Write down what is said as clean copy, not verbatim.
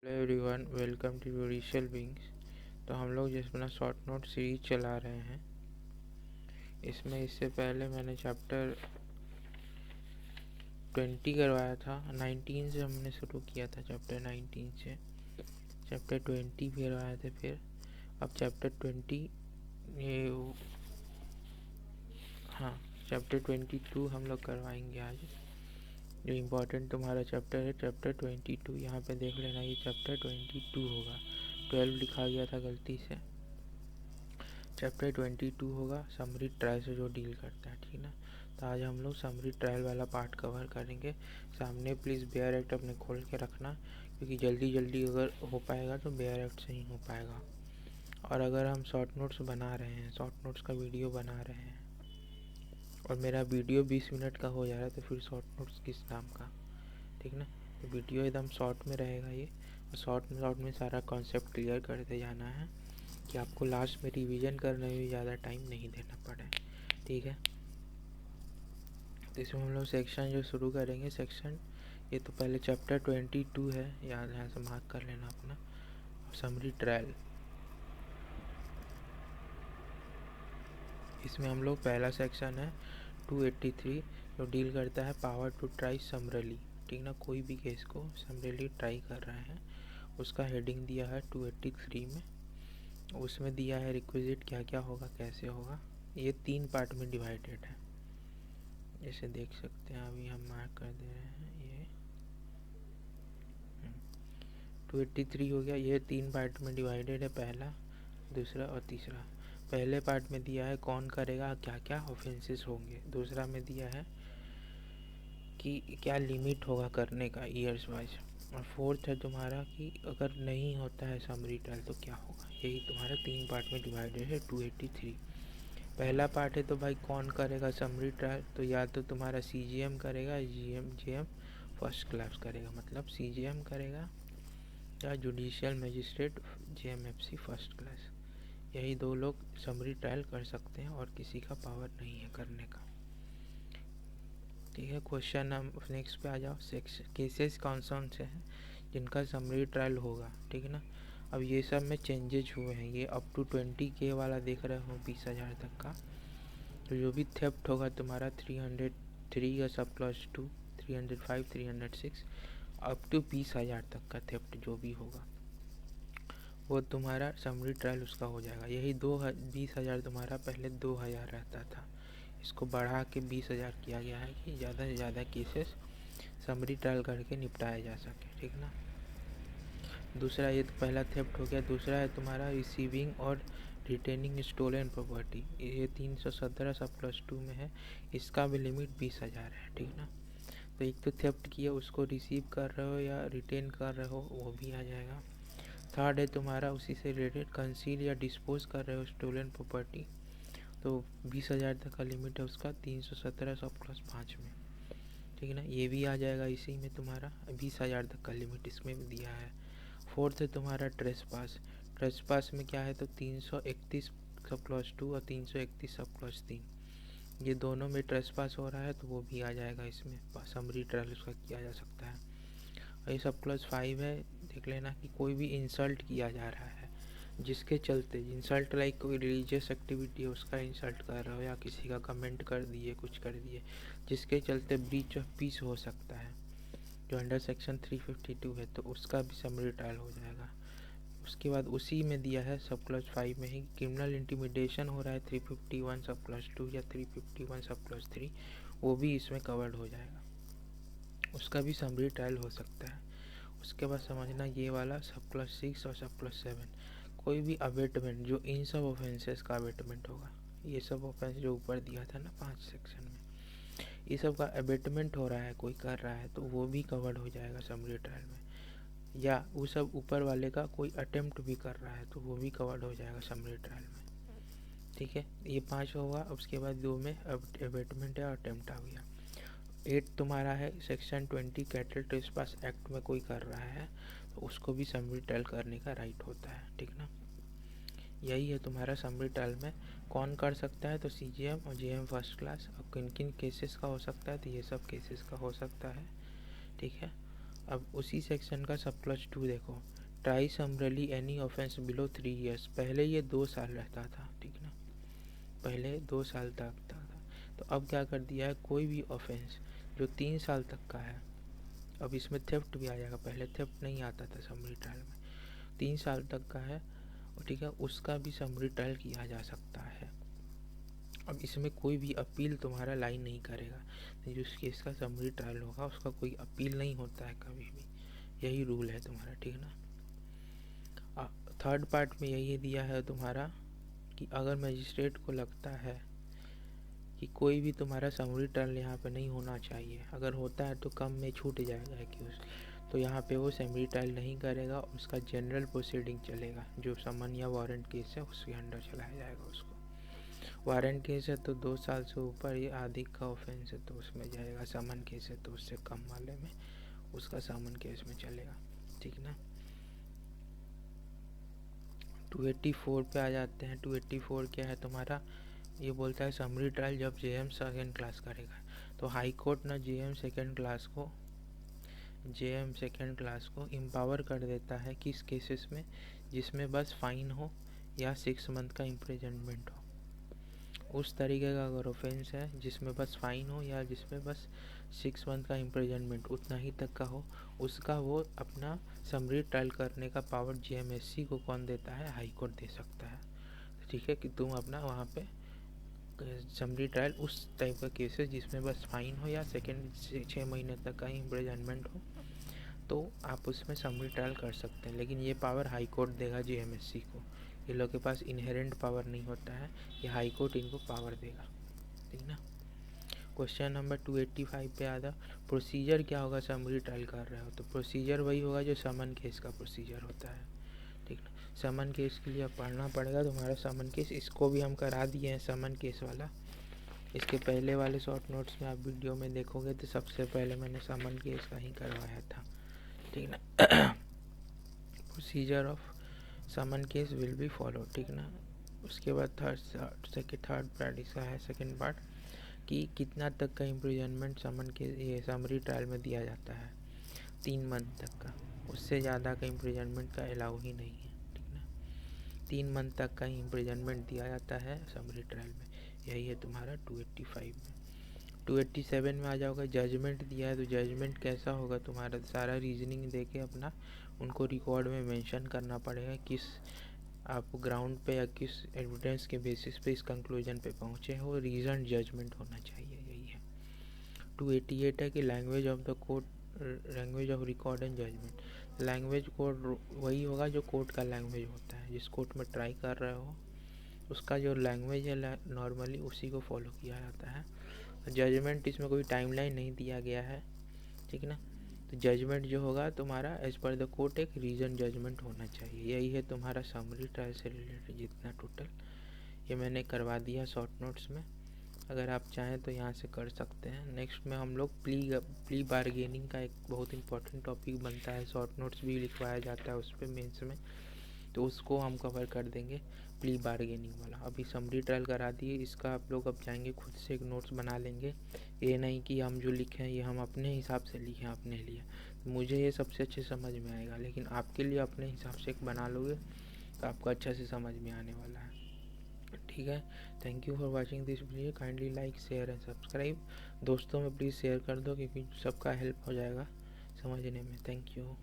Hello everyone, welcome to judicial wings. तो हम लोग जिस अपना शॉर्ट नोट सीरीज चला रहे हैं, इसमें इससे पहले मैंने चैप्टर 20 करवाया था। 19 से हमने शुरू किया था, चैप्टर 19 से चैप्टर 20 भी करवाए थे। फिर अब चैप्टर 20 ये हाँ चैप्टर 22 हम लोग करवाएंगे आज। जो इम्पोर्टेंट तुम्हारा चैप्टर है चैप्टर 22, यहाँ पे देख लेना, ये चैप्टर 22 होगा। 12 लिखा गया था गलती से। चैप्टर 22 होगा, समरी ट्रायल से जो डील करता है, ठीक ना। तो आज हम लोग समरी ट्रायल वाला पार्ट कवर करेंगे। सामने प्लीज़ बेयर एक्ट अपने खोल के रखना, क्योंकि जल्दी जल्दी अगर हो पाएगा तो बेयर एक्ट से ही हो पाएगा। और अगर हम शॉर्ट नोट्स बना रहे हैं, शॉर्ट नोट्स का वीडियो बना रहे हैं और मेरा वीडियो 20 मिनट का हो जा रहा है, तो फिर शॉर्ट नोट्स किस नाम का, ठीक ना। तो वीडियो एकदम शॉर्ट में रहेगा ये, और शॉर्ट में सारा कॉन्सेप्ट क्लियर करते जाना है कि आपको लास्ट में रिवीजन करने में भी ज़्यादा टाइम नहीं देना पड़े, ठीक है। तो इसमें हम लोग सेक्शन जो शुरू करेंगे, सेक्शन ये तो पहले चैप्टर 22 है, याद यहाँ से मार्क कर लेना अपना। समरी ट्रायल, इसमें हम लोग पहला सेक्शन है 283, जो डील करता है पावर टू ट्राई समरली, ठीक ना। कोई भी केस को समरली ट्राई कर रहे हैं, उसका हेडिंग दिया है 283 में। उसमें दिया है रिक्विजिट क्या क्या होगा, कैसे होगा। ये 3 पार्ट में डिवाइडेड है, जैसे देख सकते हैं। अभी हम मार्क कर दे रहे हैं, ये 283 हो गया। ये 3 पार्ट में डिवाइडेड है, पहला, दूसरा और तीसरा। पहले पार्ट में दिया है कौन करेगा, क्या क्या ऑफेंसेस होंगे। दूसरा में दिया है कि क्या लिमिट होगा करने का ईयर्स वाइज। और फोर्थ है तुम्हारा कि अगर नहीं होता है समरी ट्रायल तो क्या होगा। यही तुम्हारा 3 पार्ट में डिवाइडेड है 283। पहला पार्ट है तो भाई कौन करेगा समरी ट्रायल, तो या तो तुम्हारा सीजीएम करेगा, जेएम फर्स्ट क्लास करेगा, मतलब सीजीएम करेगा, या judicial magistrate JMFC first class. यही 2 लोग समरी ट्रायल कर सकते हैं और किसी का पावर नहीं है करने का, ठीक है। क्वेश्चन हम नेक्स्ट पे आ जाओ। केसेस कौन कौन से हैं जिनका समरी ट्रायल होगा, ठीक है ना। अब ये सब में चेंजेज हुए हैं। ये अप टू 20K वाला देख रहे हो, 20,000 तक का। तो जो भी थेफ्ट होगा तुम्हारा 303 का सब क्लॉज 2, 305, 306 अप टू 20,000 तक का थेफ्ट जो भी होगा, वो तुम्हारा समरी ट्रायल उसका हो जाएगा। यही 20,000 तुम्हारा पहले 2,000 रहता था, इसको बढ़ा के 20,000 किया गया है कि ज़्यादा से ज़्यादा केसेस समरी ट्रायल करके निपटाया जा सके, ठीक ना। दूसरा, ये तो पहला थेफ्ट हो गया। दूसरा है तुम्हारा रिसीविंग और रिटेनिंग स्टोलन प्रॉपर्टी। ये 317 सब प्लस 2 में है, इसका भी लिमिट 20,000 है, ठीक ना। तो एक तो थेफ्ट किया, उसको रिसीव कर रहे हो या रिटेन कर रहे हो, वो भी आ जाएगा। थर्ड है तुम्हारा उसी से रिलेटेड कंसील या डिस्पोज कर रहे हो स्टोलन प्रॉपर्टी, तो 20,000 तक का लिमिट है उसका, 317 सब प्लस 5 में, ठीक है ना। ये भी आ जाएगा इसी में, तुम्हारा 20,000 तक का लिमिट इसमें भी दिया है। फोर्थ है तुम्हारा ट्रेसपास। ट्रेसपास में क्या है, तो 331 सब क्लॉज 2 और 331 सब क्लॉज 3, ये दोनों में ट्रेसपास हो रहा है, तो वो भी आ जाएगा इसमें। समरी ट्रायल उसका किया जा सकता है। और ये सब क्लॉज 5 है, देख लेना कि कोई भी इंसल्ट किया जा रहा है, जिसके चलते इंसल्ट लाइक कोई रिलीजियस एक्टिविटी है उसका इंसल्ट कर रहे हो, या किसी का कमेंट कर दिए, कुछ कर दिए, जिसके चलते ब्रीच ऑफ पीस हो सकता है, जो अंडर सेक्शन 352 है, तो उसका भी समरी ट्रायल हो जाएगा। उसके बाद उसी में दिया है सब क्लॉज 5 में ही क्रिमिनल इंटिमिडेशन हो रहा है 351 सब क्लॉज 2 या 351 सब क्लॉज 3, वो भी इसमें कवर्ड हो जाएगा, उसका भी समरी ट्रायल हो सकता है। उसके बाद समझना ये वाला सब क्लॉज 6 और सब क्लॉज 7, कोई भी अबेटमेंट जो इन सब ऑफेंसेस का अबेटमेंट होगा, ये सब ऑफेंस जो ऊपर दिया था ना 5 सेक्शन में, ये सब का अबेटमेंट हो रहा है, कोई कर रहा है, तो वो भी कवर्ड हो जाएगा समरी ट्रायल में। या वो सब ऊपर वाले का कोई अटेम्प्ट भी कर रहा है, तो वो भी कवर्ड हो जाएगा समरी ट्रायल में, ठीक है। ये 5 होगा। उसके बाद 2 में अबेटमेंट या अटेम्प्ट आ गया। 8 तुम्हारा है सेक्शन 20 कैटल ट्रेसपास एक्ट में कोई कर रहा है, तो उसको भी समरी ट्रायल करने का राइट होता है, ठीक ना। यही है तुम्हारा समरी ट्रायल में कौन कर सकता है, तो सीजीएम और जेएम फर्स्ट क्लास। अब किन किन केसेस का हो सकता है, तो ये सब केसेस का हो सकता है, ठीक है। अब उसी सेक्शन का सब क्लॉज 2 देखो, try समरली any offence below 3 years. पहले ये 2 साल रहता था, ठीक ना, पहले 2 साल तक था। तो अब क्या कर दिया है, कोई भी ऑफेंस जो 3 साल तक का है, अब इसमें थेफ्ट भी आ जाएगा, पहले थेफ्ट नहीं आता था समरी ट्रायल में, 3 साल तक का है, ठीक है, उसका भी समरी ट्रायल किया जा सकता है। अब इसमें कोई भी अपील तुम्हारा लाइन नहीं करेगा, जिस केस का समरी ट्रायल होगा उसका कोई अपील नहीं होता है कभी भी, यही रूल है तुम्हारा, ठीक ना। थर्ड पार्ट में यही दिया है तुम्हारा कि अगर मजिस्ट्रेट को लगता है कि कोई भी तुम्हारा समरी ट्रायल यहाँ पे नहीं होना चाहिए, अगर होता है तो कम में छूट जाएगा एक्यूज, तो यहाँ पे वो समरी ट्रायल नहीं करेगा, उसका जनरल प्रोसीडिंग चलेगा, जो समन या वारंट केस है उसके अंडर चलाया जाएगा उसको। वारंट केस है तो 2 साल से ऊपर या अधिक का ऑफेंस है तो उसमें जाएगा, समन केस है तो उससे कम वाले में उसका समन केस में चलेगा, ठीक ना। 284 पे आ जाते हैं। 284 क्या है तुम्हारा, ये बोलता है समरी ट्रायल जब जेएम सेकेंड क्लास करेगा, तो हाई कोर्ट ना जेएम सेकेंड क्लास को एम्पावर कर देता है किस केसेस में, जिसमें बस फाइन हो या 6 मंथ का इम्प्रिजनमेंट हो। उस तरीके का अगर ऑफेंस है जिसमें बस फाइन हो या जिसमें बस 6 मंथ का इम्प्रिजनमेंट उतना ही तक का हो, उसका वो अपना समरी ट्रायल करने का पावर जेएमएससी को कौन देता है, हाई कोर्ट दे सकता है, ठीक है, कि तुम अपना वहाँ पे समरी ट्रायल उस टाइप का केसेस जिसमें बस फाइन हो या सेकेंड 6 महीने तक का इम्प्रिजनमेंट हो, तो आप उसमें समरी ट्रायल कर सकते हैं, लेकिन ये पावर हाई कोर्ट देगा जेएमएससी को, ये लोग के पास इनहेरेंट पावर नहीं होता है, ये हाई कोर्ट इनको पावर देगा, ठीक ना। क्वेश्चन नंबर 285 पे आता, प्रोसीजर क्या होगा समरी ट्रायल कर रहे हो, तो प्रोसीजर वही होगा जो समन केस का प्रोसीजर होता है, ठीक ना। समन केस के लिए अब पढ़ना पड़ेगा तुम्हारा समन केस, इसको भी हम करा दिए हैं समन केस वाला, इसके पहले वाले शॉर्ट नोट्स में आप वीडियो में देखोगे तो सबसे पहले मैंने समन केस का ही करवाया था, ठीक ना। Procedure of summon case will be follow, ठीक ना। उसके बाद थर्ड पार्ट इसका है, सेकेंड पार्ट, कि कितना तक का इम्प्रिजनमेंट समन के ये समरी ट्रायल में दिया जाता है, 3 मंथ तक का, उससे ज़्यादा का इम्प्रिजनमेंट का अलाउ ही नहीं है, ठीक ना। 3 मंथ तक का ही इम्प्रिजनमेंट दिया जाता है समरी ट्रायल में, यही है तुम्हारा 285 में। 287 में आ जाओगे, जजमेंट दिया है, तो जजमेंट कैसा होगा तुम्हारा, सारा रीजनिंग दे के अपना उनको रिकॉर्ड में मेंशन करना पड़ेगा, किस आप ग्राउंड पे या किस एविडेंस के बेसिस पे इस कंक्लूजन पे पहुँचे हो, रीजन जजमेंट होना चाहिए, यही है। 288 है कि language of the court, language of record and judgment, language code वही होगा जो कोर्ट का लैंग्वेज होता है, जिस कोर्ट में ट्राई कर रहे हो उसका जो लैंग्वेज है नॉर्मली उसी को फॉलो किया जाता है। जजमेंट इसमें कोई टाइमलाइन नहीं दिया गया है, ठीक ना, तो जजमेंट जो होगा तुम्हारा एज पर द कोर्ट एक रीजन जजमेंट होना चाहिए, यही है तुम्हारा समरी ट्रायल से रिलेटेड जितना टोटल, ये मैंने करवा दिया शॉर्ट नोट्स में, अगर आप चाहें तो यहाँ से कर सकते हैं। नेक्स्ट में हम लोग प्ली बारगेनिंग का एक बहुत इंपॉर्टेंट टॉपिक बनता है, शॉर्ट नोट्स भी लिखवाया जाता है उस पर मेंस में, तो उसको हम कवर कर देंगे, प्ली बारगेनिंग वाला। अभी समरी ट्रायल करा दिए, इसका आप लोग अब जाएंगे खुद से एक नोट्स बना लेंगे, ये नहीं कि हम जो लिखे हैं ये हम अपने हिसाब से लिखे हैं अपने लिए, मुझे ये सबसे अच्छे समझ में आएगा, लेकिन आपके लिए अपने हिसाब से एक बना लोगे तो आपको अच्छा से समझ में आने वाला है, ठीक है। Thank you for watching this video, kindly like share and subscribe, दोस्तों में प्लीज़ शेयर कर दो क्योंकि सबका हेल्प हो जाएगा समझने में। Thank you.